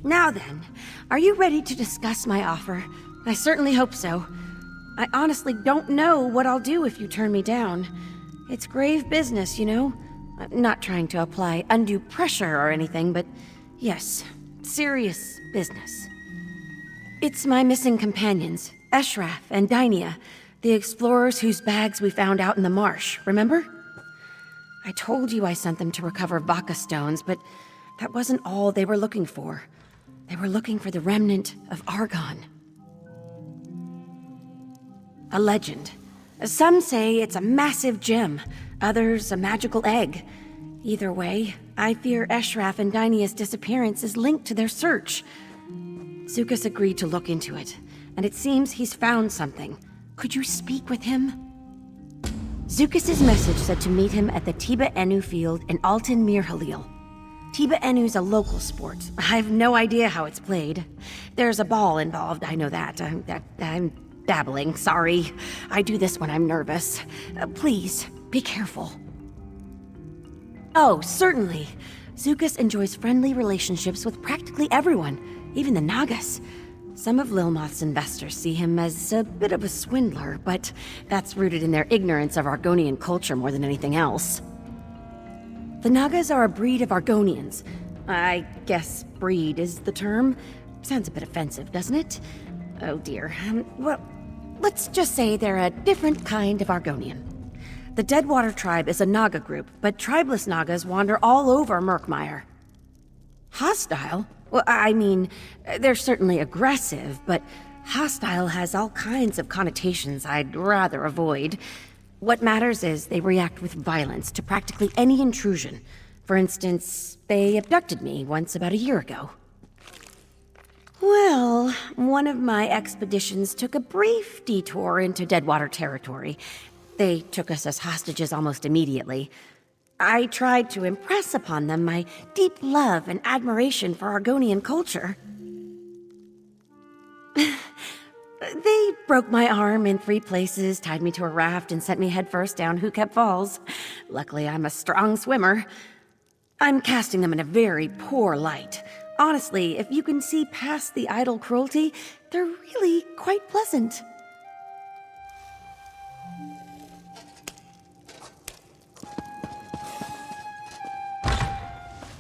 Now then, are you ready to discuss my offer? I certainly hope so. I honestly don't know what I'll do if you turn me down. It's grave business, you know? I'm not trying to apply undue pressure or anything, but yes, serious business. It's my missing companions, Eshraf and Dynia, the explorers whose bags we found out in the marsh, remember? I told you I sent them to recover Vaka stones, but that wasn't all they were looking for. They were looking for the remnant of Argon. A legend. Some say it's a massive gem, others a magical egg. Either way, I fear Eshraf and Dynia's disappearance is linked to their search. Zukas agreed to look into it, and it seems he's found something. Could you speak with him? Zukas' message said to meet him at the Tiba Enu field in Altan Mir Halil. Tiba Enu's a local sport. I have no idea how it's played. There's a ball involved, I know that. I'm dabbling, sorry. I do this when I'm nervous. Please, be careful. Oh, certainly. Zukas enjoys friendly relationships with practically everyone, even the Nagas. Some of Lilmoth's investors see him as a bit of a swindler, but that's rooted in their ignorance of Argonian culture more than anything else. The Nagas are a breed of Argonians. I guess breed is the term. Sounds a bit offensive, doesn't it? Oh dear. Well, let's just say they're a different kind of Argonian. The Deadwater tribe is a Naga group, but tribeless Nagas wander all over Murkmire. Hostile? Well, I mean, they're certainly aggressive, but hostile has all kinds of connotations I'd rather avoid. What matters is they react with violence to practically any intrusion. For instance, they abducted me once about a year ago. Well, one of my expeditions took a brief detour into Deadwater territory. They took us as hostages almost immediately. I tried to impress upon them my deep love and admiration for Argonian culture. They broke my arm in 3 places, tied me to a raft, and sent me headfirst down Hukep Falls. Luckily, I'm a strong swimmer. I'm casting them in a very poor light. Honestly, if you can see past the idle cruelty, they're really quite pleasant.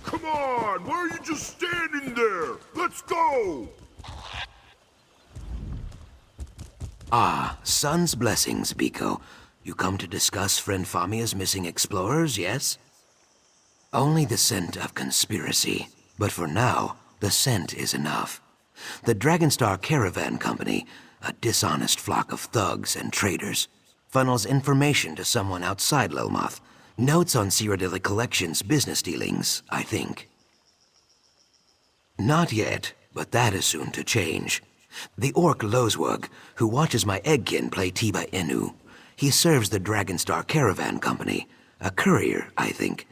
Come on! Why are you just standing there? Let's go! Ah, Sun's blessings, Biko. You come to discuss friend Famia's missing explorers, yes? Only the scent of conspiracy. But for now, the scent is enough. The Dragonstar Caravan Company, a dishonest flock of thugs and traders, funnels information to someone outside Lilmoth. Notes on Cyrodilic Collections' business dealings, I think. Not yet, but that is soon to change. The orc Lozwug, who watches my eggkin play Tiba Enu, he serves the Dragonstar Caravan Company, a courier, I think.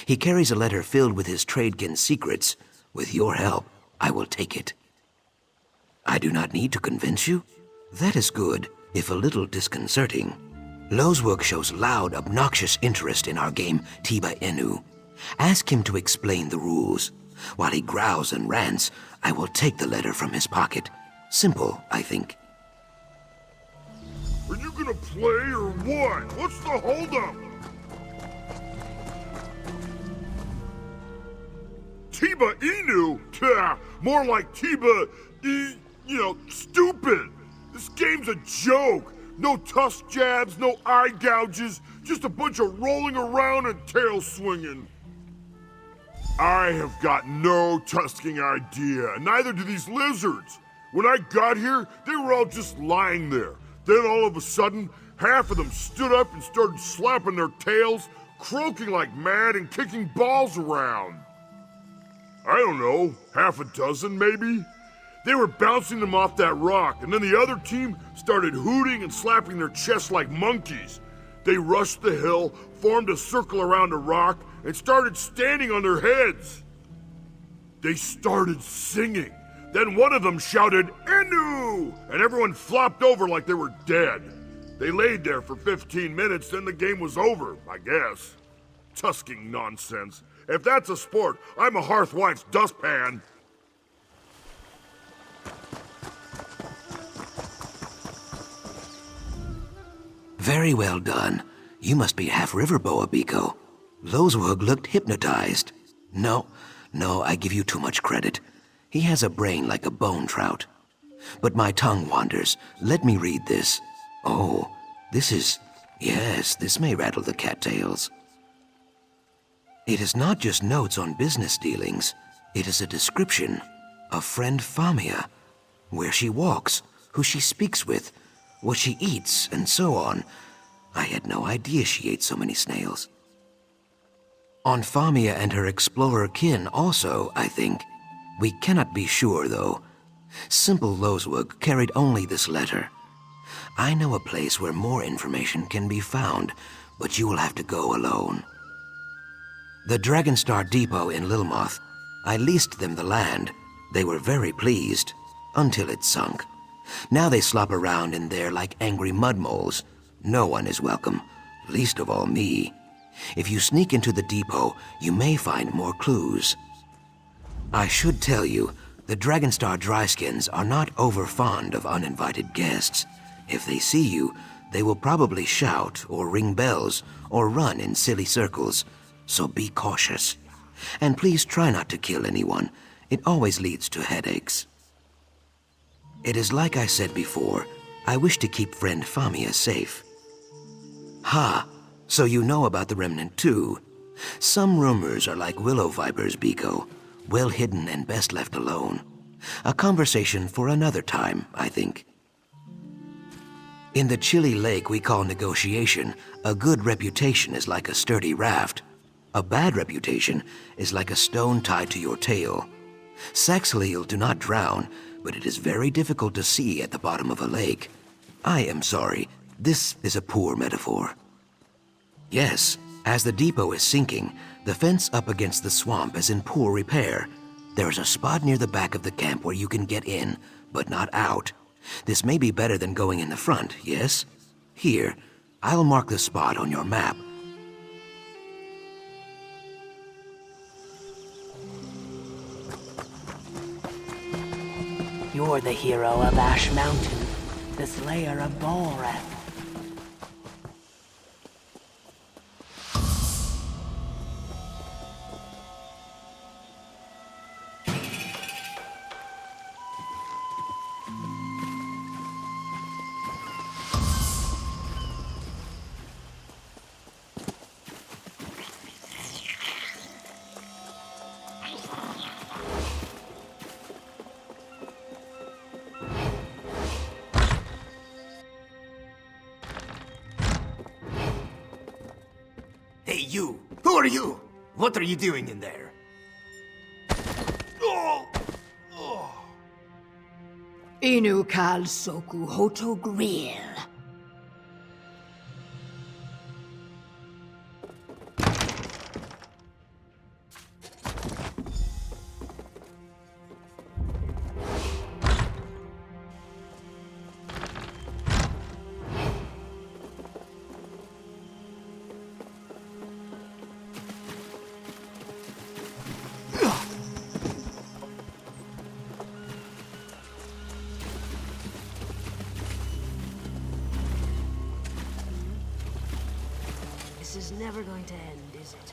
He carries a letter filled with his tradekin's secrets. With your help, I will take it. I do not need to convince you. That is good, if a little disconcerting. Lozwug shows loud, obnoxious interest in our game, Tiba Enu. Ask him to explain the rules. While he growls and rants, I will take the letter from his pocket. Simple, I think. Are you gonna play or what? What's the holdup? Tiba Inu? More like stupid. This game's a joke. No tusk jabs, no eye gouges, just a bunch of rolling around and tail swinging. I have got no tusking idea, neither do these lizards. When I got here, they were all just lying there. Then all of a sudden, half of them stood up and started slapping their tails, croaking like mad and kicking balls around. I don't know, half a dozen maybe? They were bouncing them off that rock, and then the other team started hooting and slapping their chests like monkeys. They rushed the hill, formed a circle around a rock, and started standing on their heads. They started singing. Then one of them shouted, "Enu!" and everyone flopped over like they were dead. They laid there for 15 minutes, then the game was over, I guess. Tusking nonsense. If that's a sport, I'm a hearthwife's dustpan. Very well done. You must be half-river boa, Biko. Loswug looked hypnotized. No, I give you too much credit. He has a brain like a bone trout. But my tongue wanders. Let me read this. Oh, this is... Yes, this may rattle the cattails. It is not just notes on business dealings. It is a description of friend Famia, where she walks, who she speaks with, what she eats, and so on. I had no idea she ate so many snails. On Famia and her explorer kin also, I think. We cannot be sure, though. Simple Loswug carried only this letter. I know a place where more information can be found, but you will have to go alone. The Dragonstar Depot in Lilmoth. I leased them the land. They were very pleased, until it sunk. Now they slop around in there like angry mudmoles. No one is welcome, least of all me. If you sneak into the depot, you may find more clues. I should tell you, the Dragonstar Dryskins are not over-fond of uninvited guests. If they see you, they will probably shout or ring bells or run in silly circles, so be cautious. And please try not to kill anyone. It always leads to headaches. It is like I said before, I wish to keep friend Famia safe. Ha! So you know about the Remnant too. Some rumors are like willow vipers, Biko. Well hidden and best left alone. A conversation for another time, I think. In the chilly lake we call negotiation, a good reputation is like a sturdy raft. A bad reputation is like a stone tied to your tail. Saxhleel do not drown, but it is very difficult to see at the bottom of a lake. I am sorry, this is a poor metaphor. Yes, as the depot is sinking, the fence up against the swamp is in poor repair. There is a spot near the back of the camp where you can get in, but not out. This may be better than going in the front, yes? Here, I'll mark the spot on your map. You're the hero of Ash Mountain, the slayer of Balrath. Hey, you! Who are you? What are you doing in there? Inu kal soku hoto grill. This is never going to end, is it?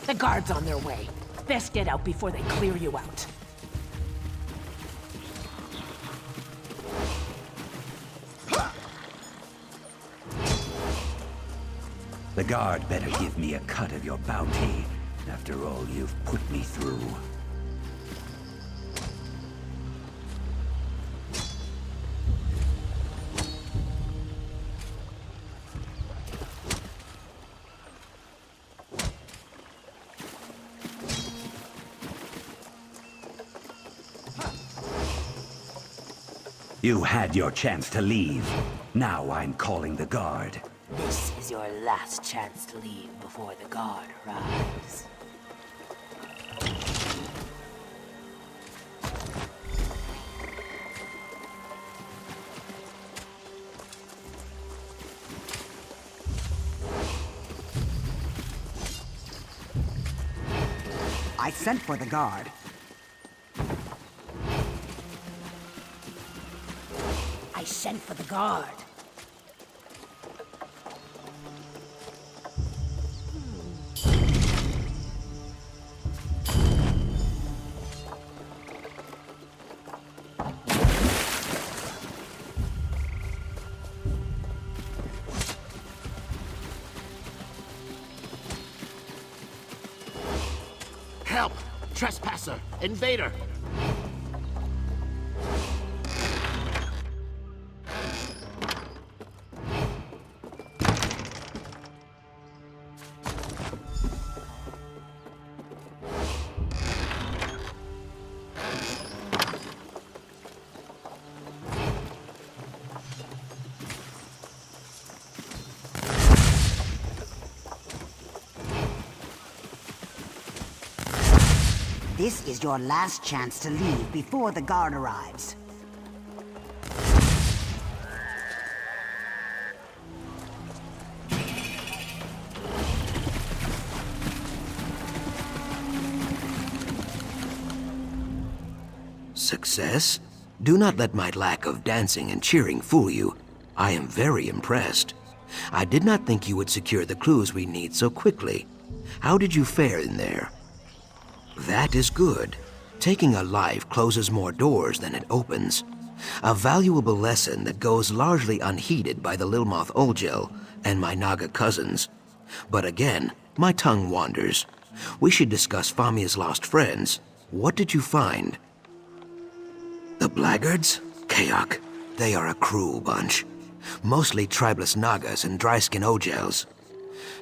The guard's on their way. Best get out before they clear you out. The guard better give me a cut of your bounty, after all you've put me through. You had your chance to leave. Now I'm calling the guard. This is your last chance to leave before the guard arrives. I sent for the guard. I sent for the guard. Help! Trespasser! Invader! This is your last chance to leave before the guard arrives. Success? Do not let my lack of dancing and cheering fool you. I am very impressed. I did not think you would secure the clues we need so quickly. How did you fare in there? That is good. Taking a life closes more doors than it opens. A valuable lesson that goes largely unheeded by the Lilmoth Olgel and my Naga cousins. But again, my tongue wanders. We should discuss Famia's lost friends. What did you find? The Blackguards? Kayak. They are a cruel bunch. Mostly tribeless Nagas and dryskin Ogels.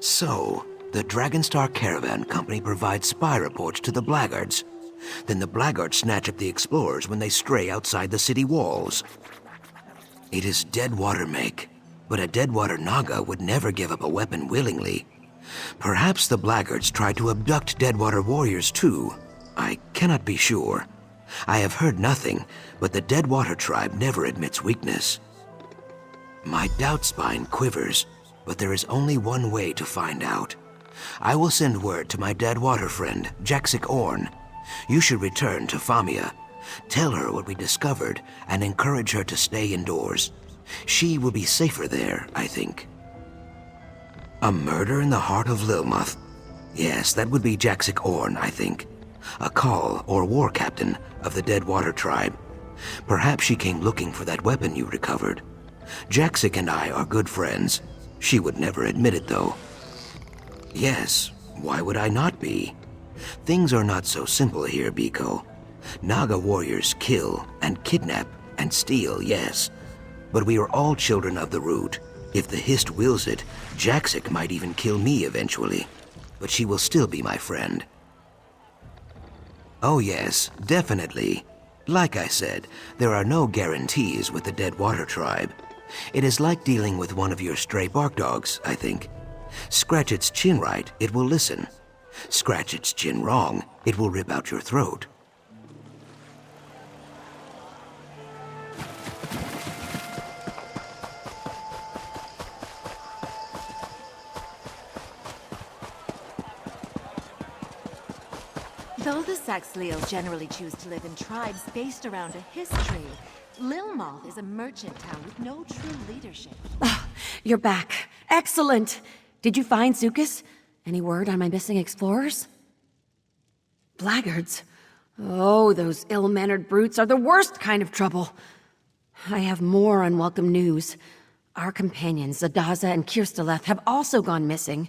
So, the Dragonstar Caravan Company provides spy reports to the Blackguards. Then the Blackguards snatch up the explorers when they stray outside the city walls. It is Deadwater make, but a Deadwater Naga would never give up a weapon willingly. Perhaps the Blackguards tried to abduct Deadwater warriors too. I cannot be sure. I have heard nothing, but the Deadwater tribe never admits weakness. My doubt spine quivers, but there is only one way to find out. I will send word to my Deadwater friend, Jaxic Orn. You should return to Famia. Tell her what we discovered and encourage her to stay indoors. She will be safer there, I think. A murder in the heart of Lilmoth? Yes, that would be Jaxic Orn, I think. A call or war captain of the Deadwater tribe. Perhaps she came looking for that weapon you recovered. Jaxic and I are good friends. She would never admit it, though. Yes, why would I not be? Things are not so simple here, Biko. Naga warriors kill and kidnap and steal, yes. But we are all children of the root. If the Hist wills it, Jaxic might even kill me eventually. But she will still be my friend. Oh yes, definitely. Like I said, there are no guarantees with the Deadwater tribe. It is like dealing with one of your stray bark dogs, I think. Scratch its chin right, it will listen. Scratch its chin wrong, it will rip out your throat. Though the Saxhleel generally choose to live in tribes based around a history, Lilmoth is a merchant town with no true leadership. Ah, you're back. Excellent! Did you find Zukas? Any word on my missing explorers? Blackguards? Oh, those ill-mannered brutes are the worst kind of trouble. I have more unwelcome news. Our companions, Zadaza and Kirsteleth, have also gone missing.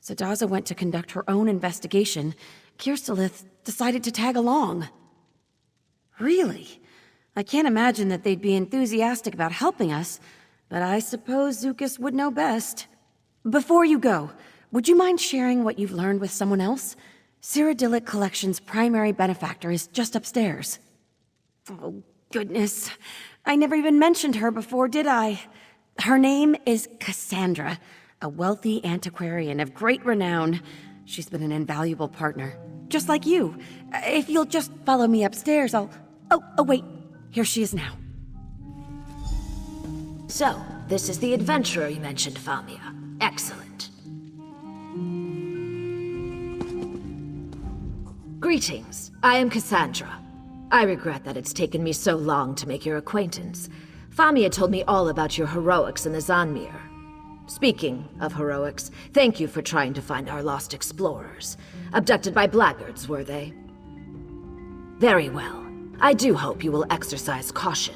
Zadaza went to conduct her own investigation. Kirsteleth decided to tag along. Really? I can't imagine that they'd be enthusiastic about helping us, but I suppose Zukas would know best. Before you go, would you mind sharing what you've learned with someone else? Cyrodilic Collections' primary benefactor is just upstairs. Oh, goodness. I never even mentioned her before, did I? Her name is Cassandra, a wealthy antiquarian of great renown. She's been an invaluable partner, just like you. If you'll just follow me upstairs, I'll... Oh, wait. Here she is now. So, this is the adventurer you mentioned, Famia. Excellent. Greetings. I am Cassandra. I regret that it's taken me so long to make your acquaintance. Famia told me all about your heroics in the Zanmir. Speaking of heroics, thank you for trying to find our lost explorers. Abducted by blackguards, were they? Very well. I do hope you will exercise caution.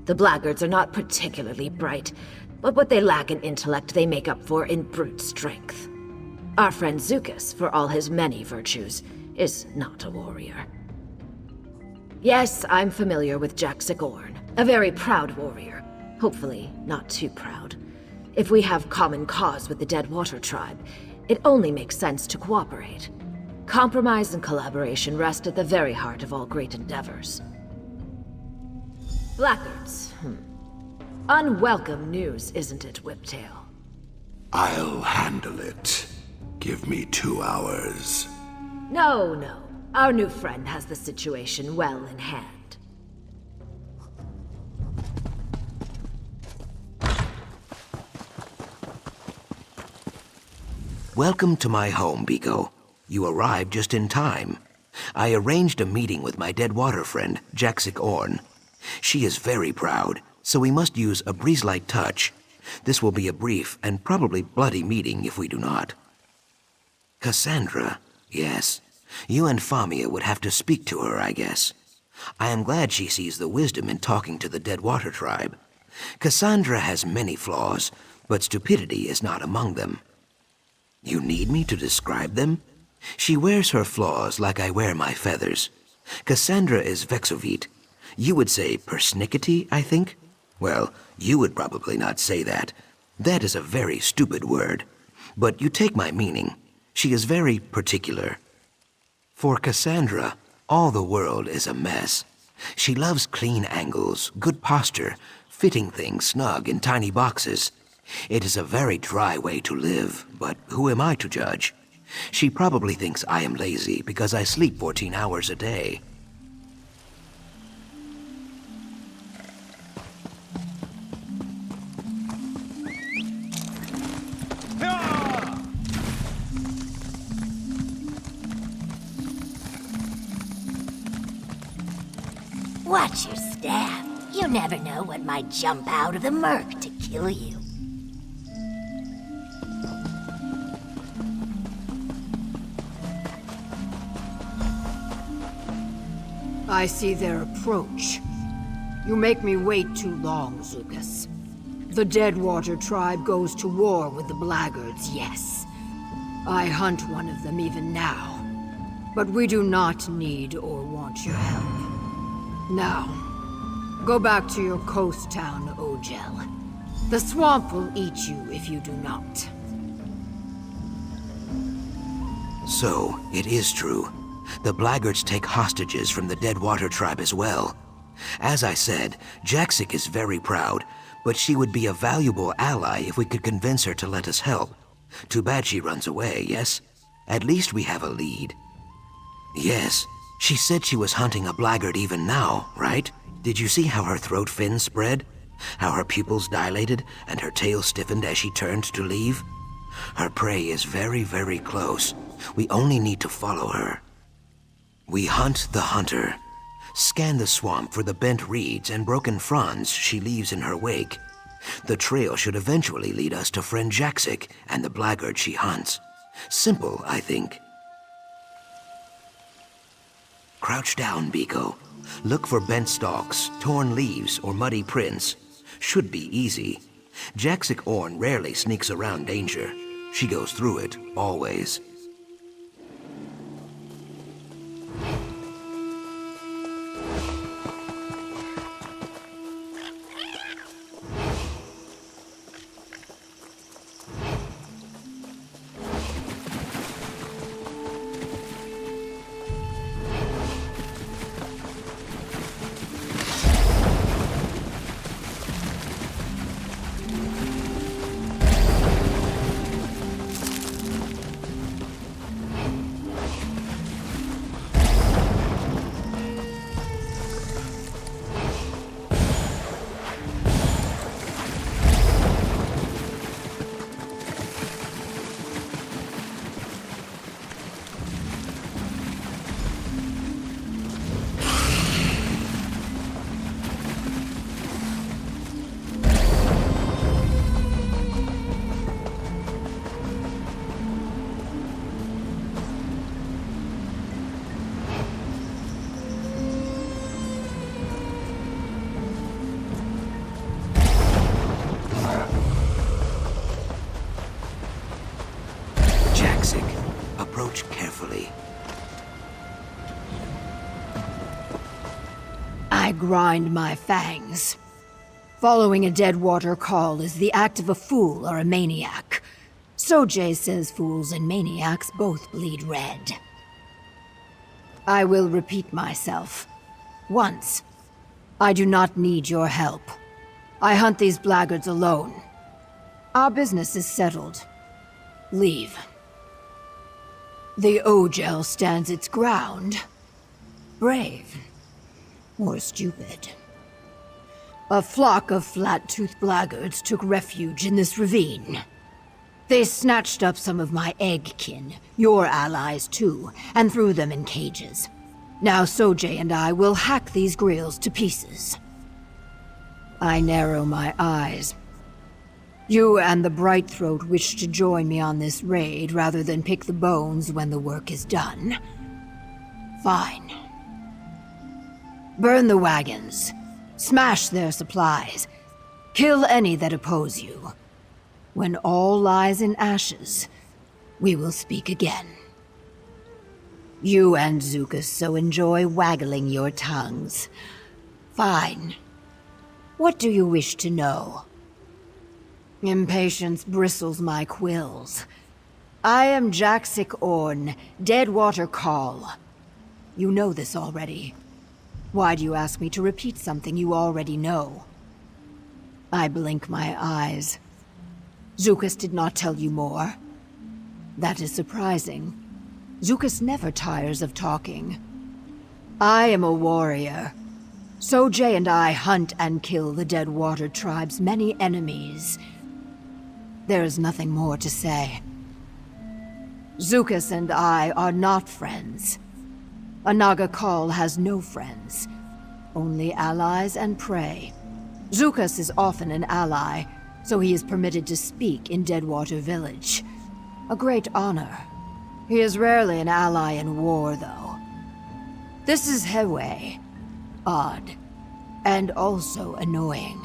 The blackguards are not particularly bright, but what they lack in intellect they make up for in brute strength. Our friend Zukas, for all his many virtues, is not a warrior. Yes, I'm familiar with Jaxic Orn, a very proud warrior. Hopefully, not too proud. If we have common cause with the Deadwater tribe, it only makes sense to cooperate. Compromise and collaboration rest at the very heart of all great endeavors. Blackguards. Unwelcome news, isn't it, Whiptail? I'll handle it. Give me 2 hours. No. Our new friend has the situation well in hand. Welcome to my home, Biko. You arrived just in time. I arranged a meeting with my Deadwater friend, Jaxic Orn. She is very proud, so we must use a breeze-like touch. This will be a brief and probably bloody meeting if we do not. Cassandra, yes. You and Famia would have to speak to her, I guess. I am glad she sees the wisdom in talking to the Deadwater tribe. Cassandra has many flaws, but stupidity is not among them. You need me to describe them? She wears her flaws like I wear my feathers. Cassandra is vexovite. You would say persnickety, I think? Well, you would probably not say that. That is a very stupid word. But you take my meaning. She is very particular. For Cassandra, all the world is a mess. She loves clean angles, good posture, fitting things snug in tiny boxes. It is a very dry way to live, but who am I to judge? She probably thinks I am lazy because I sleep 14 hours a day. Watch your step. You never know what might jump out of the murk to kill you. I see their approach. You make me wait too long, Zukas. The Deadwater tribe goes to war with the blackguards, yes. I hunt one of them even now. But we do not need or want your help. Now, go back to your coast town, Ogel. The swamp will eat you if you do not. So, it is true. The blackguards take hostages from the Deadwater tribe as well. As I said, Jaxic is very proud, but she would be a valuable ally if we could convince her to let us help. Too bad she runs away, yes? At least we have a lead. Yes, she said she was hunting a blackguard even now, right? Did you see how her throat fins spread? How her pupils dilated and her tail stiffened as she turned to leave? Her prey is very, very close. We only need to follow her. We hunt the hunter. Scan the swamp for the bent reeds and broken fronds she leaves in her wake. The trail should eventually lead us to friend Jaxic and the blackguard she hunts. Simple, I think. Crouch down, Biko. Look for bent stalks, torn leaves, or muddy prints. Should be easy. Jaxic Orn rarely sneaks around danger. She goes through it, always. grind my fangs. Following a Deadwater call is the act of a fool or a maniac. Sojay says fools and maniacs both bleed red. I will repeat myself. Once. I do not need your help. I hunt these blackguards alone. Our business is settled. Leave. The Ogel stands its ground. Brave. Or stupid. A flock of flat-toothed blackguards took refuge in this ravine. They snatched up some of my eggkin, your allies too, and threw them in cages. Now Sojay and I will hack these grills to pieces. I narrow my eyes. You and the Brightthroat wish to join me on this raid rather than pick the bones when the work is done. Fine. Burn the wagons. Smash their supplies. Kill any that oppose you. When all lies in ashes, we will speak again. You and Zukas so enjoy waggling your tongues. Fine. What do you wish to know? Impatience bristles my quills. I am Jaksik Orn, Deadwater Call. You know this already. Why do you ask me to repeat something you already know? I blink my eyes. Zukas did not tell you more. That is surprising. Zukas never tires of talking. I am a warrior. Sojay and I hunt and kill the Deadwater tribe's many enemies. There is nothing more to say. Zukas and I are not friends. A Naga Call has no friends, only allies and prey. Zukas is often an ally, so he is permitted to speak in Deadwater Village. A great honor. He is rarely an ally in war, though. This is Hewe. Odd. And also annoying.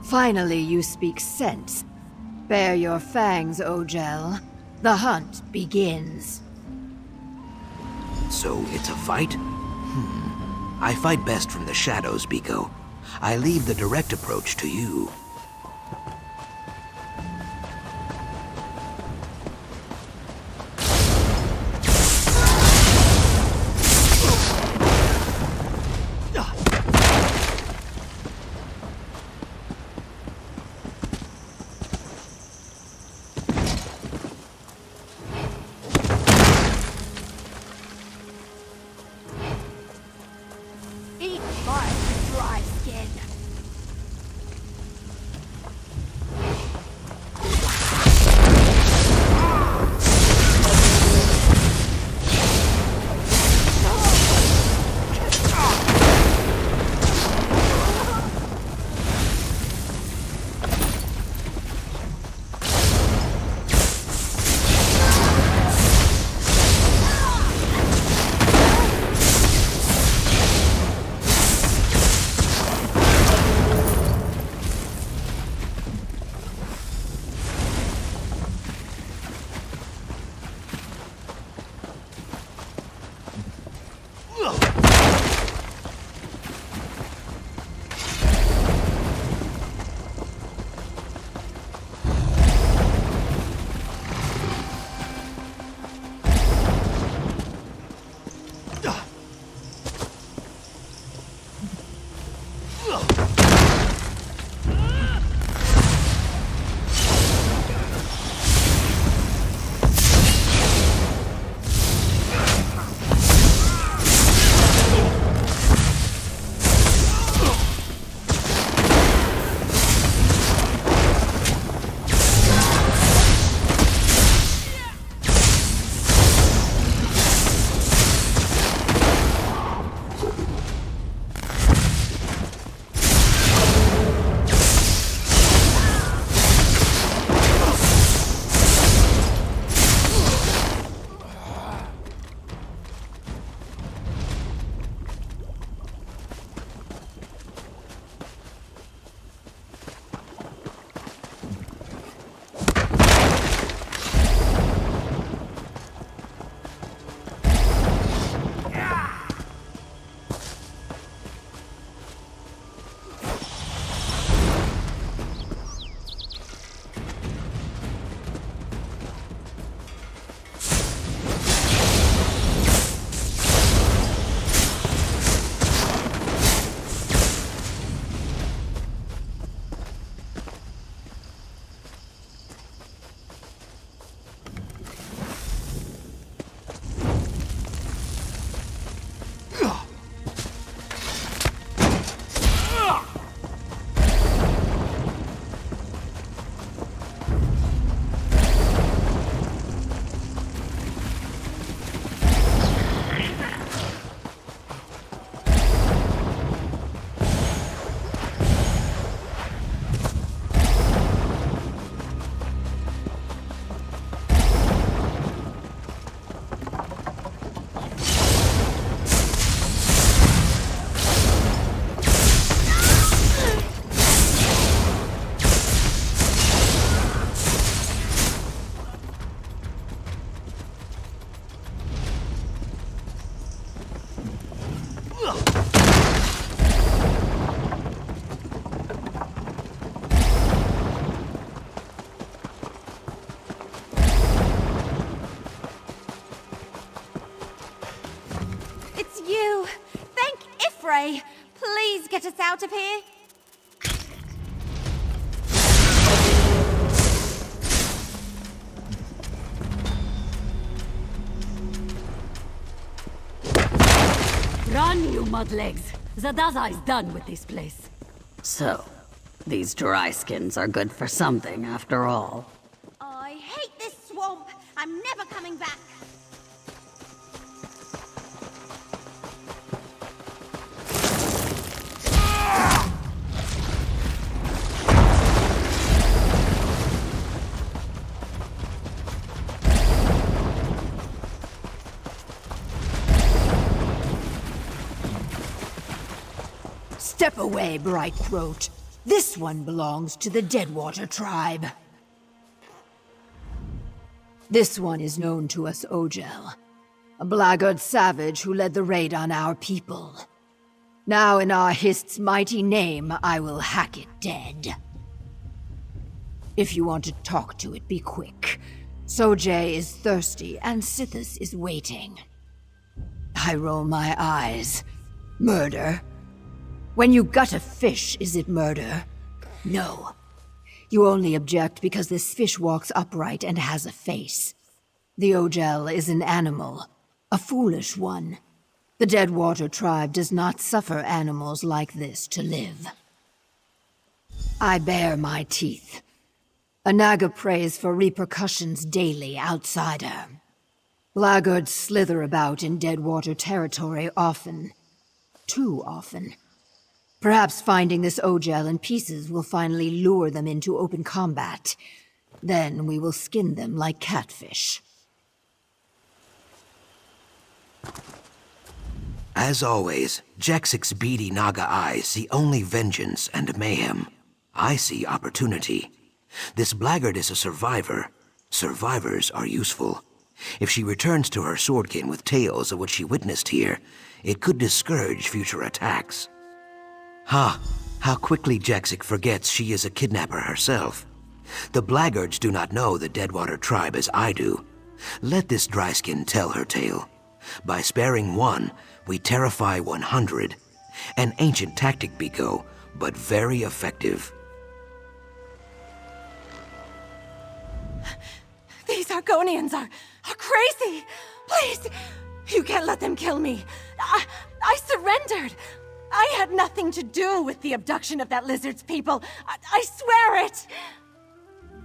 Finally, you speak sense. Bare your fangs, Ogel. The hunt begins. So it's a fight? I fight best from the shadows, Biko. I leave the direct approach to you. out of here? Run, you mudlegs! Zadaza is done with this place. So, these dry skins are good for something after all. I hate this swamp. I'm never coming back. Step away, Bright Throat. This one belongs to the Deadwater tribe. This one is known to us Ogel, a blackguard savage who led the raid on our people. Now in our Hist's mighty name, I will hack it dead. If you want to talk to it, be quick. Sojay is thirsty, and Sithis is waiting. I roll my eyes. Murder? When you gut a fish, is it murder? No. You only object because this fish walks upright and has a face. The Ogel is an animal, a foolish one. The Deadwater tribe does not suffer animals like this to live. I bare my teeth. A Naga prays for repercussions daily, outsider. Blackguards slither about in Deadwater territory often. Too often. Perhaps finding this Ogel in pieces will finally lure them into open combat. Then we will skin them like catfish. As always, Jaxic's beady Naga eyes see only vengeance and mayhem. I see opportunity. This blackguard is a survivor. Survivors are useful. If she returns to her swordkin with tales of what she witnessed here, it could discourage future attacks. Ha! How quickly Jaxic forgets she is a kidnapper herself. The blackguards do not know the Deadwater tribe as I do. Let this dryskin tell her tale. By sparing one, we terrify 100. An ancient tactic, Biko, but very effective. These Argonians are crazy! Please! You can't let them kill me! I surrendered! I had nothing to do with the abduction of that lizard's people. I swear it!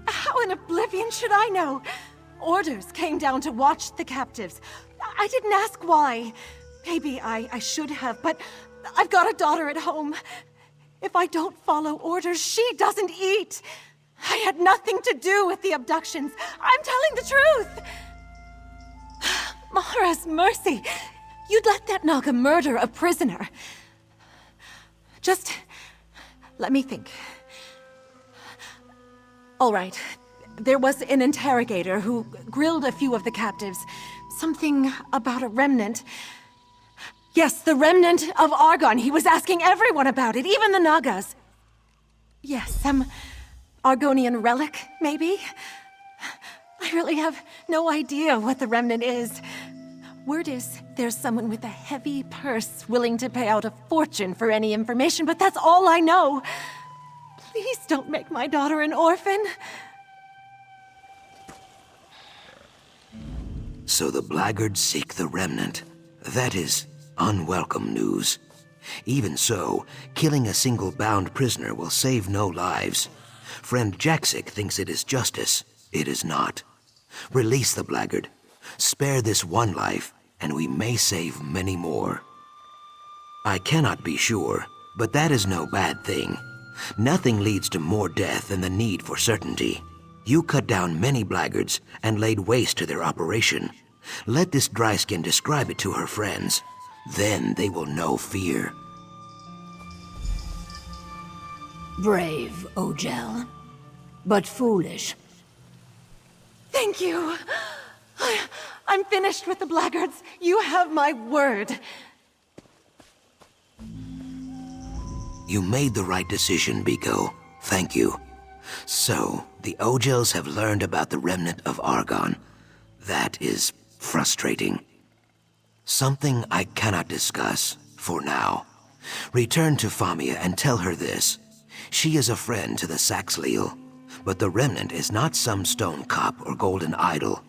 How in oblivion should I know? Orders came down to watch the captives. I didn't ask why. Maybe I should have, but I've got a daughter at home. If I don't follow orders, she doesn't eat. I had nothing to do with the abductions. I'm telling the truth. Mara's mercy. You'd let that Naga murder a prisoner. Just let me think. All right. There was an interrogator who grilled a few of the captives. Something about a remnant. Yes, the remnant of Argon. He was asking everyone about it, even the Nagas. Yes, some Argonian relic, maybe? I really have no idea what the remnant is. Word is there's someone with a heavy purse willing to pay out a fortune for any information, but that's all I know. Please don't make my daughter an orphan. So the blackguards seek the remnant. That is unwelcome news. Even so, killing a single bound prisoner will save no lives. Friend Jaxic thinks it is justice. It is not. Release the blackguard. Spare this one life, and we may save many more. I cannot be sure, but that is no bad thing. Nothing leads to more death than the need for certainty. You cut down many blackguards and laid waste to their operation. Let this dryskin describe it to her friends. Then they will know fear. Brave, Ogel. But foolish. Thank you. I'm finished with the blackguards. You have my word. You made the right decision, Biko. Thank you. So, the Ogels have learned about the remnant of Argon. That is frustrating. Something I cannot discuss, for now. Return to Famia and tell her this. She is a friend to the Saxleal, but the Remnant is not some stone cop or golden idol.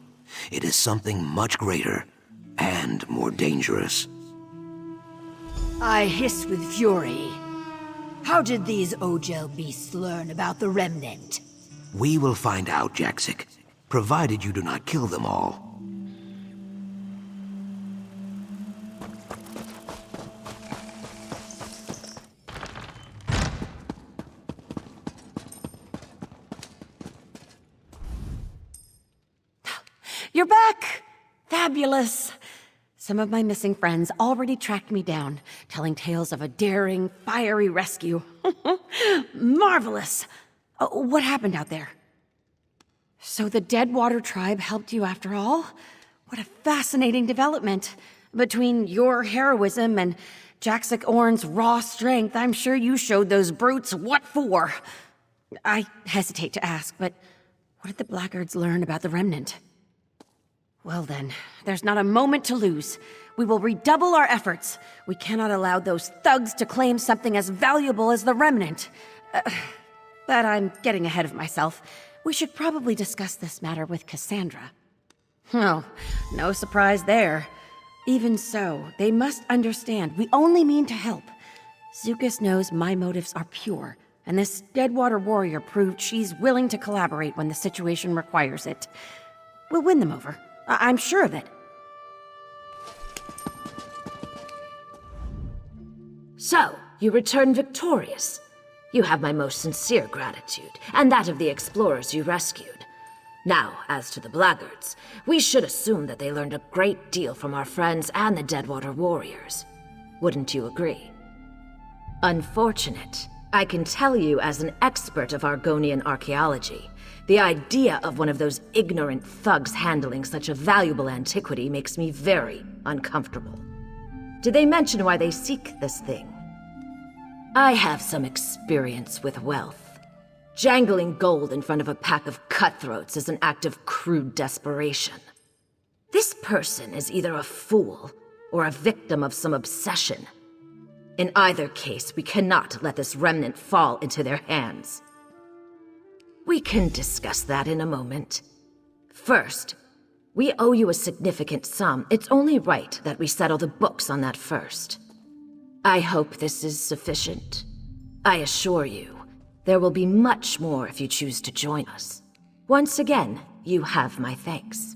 It is something much greater and more dangerous. I hiss with fury. How did these Ogel beasts learn about the Remnant? We will find out, Jaxic, provided you do not kill them all. You're back! Fabulous! Some of my missing friends already tracked me down, telling tales of a daring, fiery rescue. Marvelous! What happened out there? So the Deadwater tribe helped you after all? What a fascinating development. Between your heroism and Jaxic Orn's raw strength, I'm sure you showed those brutes what for. I hesitate to ask, but what did the blackguards learn about the Remnant? Well then, there's not a moment to lose. We will redouble our efforts. We cannot allow those thugs to claim something as valuable as the Remnant. But I'm getting ahead of myself. We should probably discuss this matter with Cassandra. Oh, no surprise there. Even so, they must understand we only mean to help. Zukas knows my motives are pure, and this Deadwater warrior proved she's willing to collaborate when the situation requires it. We'll win them over. I'm sure of it. So, you return victorious. You have my most sincere gratitude, and that of the explorers you rescued. Now, as to the blackguards, we should assume that they learned a great deal from our friends and the Deadwater warriors. Wouldn't you agree? Unfortunate. I can tell you as an expert of Argonian archaeology, the idea of one of those ignorant thugs handling such a valuable antiquity makes me very uncomfortable. Did they mention why they seek this thing? I have some experience with wealth. Jangling gold in front of a pack of cutthroats is an act of crude desperation. This person is either a fool or a victim of some obsession. In either case, we cannot let this remnant fall into their hands. We can discuss that in a moment. First, we owe you a significant sum. It's only right that we settle the books on that first. I hope this is sufficient. I assure you, there will be much more if you choose to join us. Once again, you have my thanks.